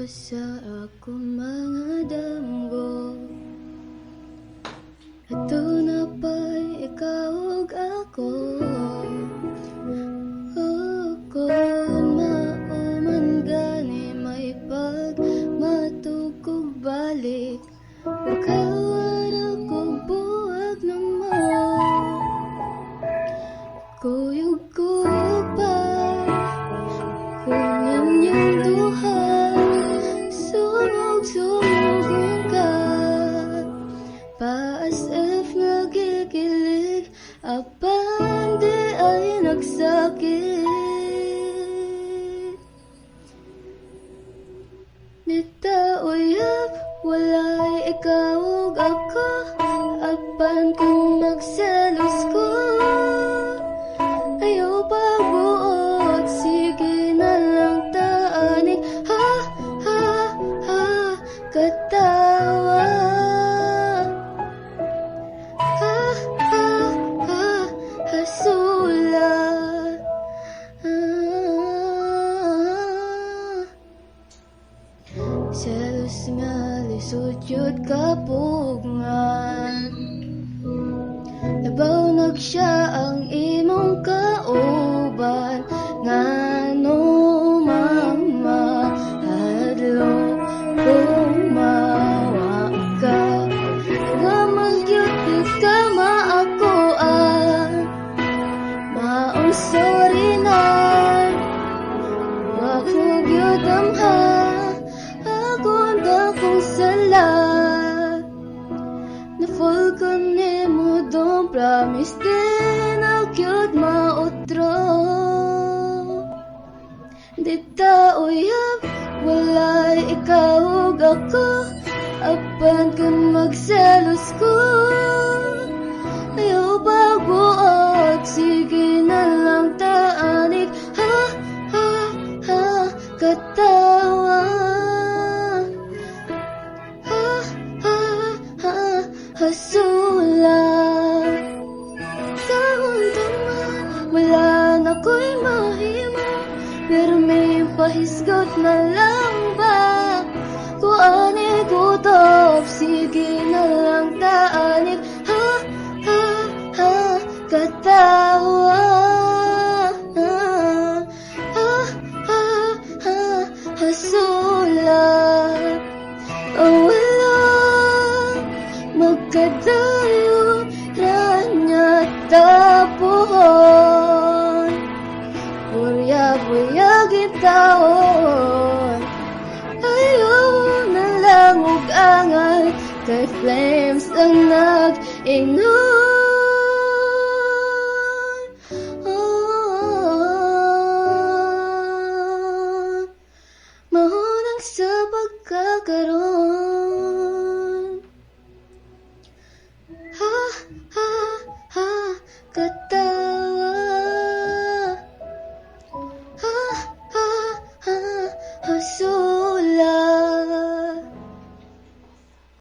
sa akong mga damgo. Ato na pa'y ikaw ug ako. Kung mauman gani may pagmatugog balik, pagkawan akong buwag na mo. Kuyog-kuyog pa kung inyong duha, sumog-sumugong ka pa as if nagigilig, apan di ay nagsakit. Nitauyab, walay ikaw ug ako, apan kung magselos ko, ayaw pagbuot, sige na lang taanig. Ha, ha, ha, katawa. Ha, ha, ha, hasula. Selos nga lisod yun kapugngan, labaw nagsya ang imong kauban. Ngano mama hadlok kung mawa ka, nga magyuti ka maakuan. Maong sorry na, wakog yun damha, akong dakong sala. Na-fall ko nimo, don't promise din akyod mautro. Di ta uyab, walay ikaw ug ako, apan kung magselos ko, ayaw pagbuot, sige na lang taanig. Ha, ha, ha, katawa. Ha, ha, ha, hasula. Sa undama, wala na ko'y mahimo, pero may pahisgot na lang ba? Kuani kutob, sige na lang taanig. Ha, ha, ha, katawa. Ha, ha, ha, ha, hasula. Oh, wala magkadayo ranya tapuhon, buya-buya gitaon. Ayaw na lang ug angay, kay flames ang nag-ingnon. Mahunang sa pagkakaroon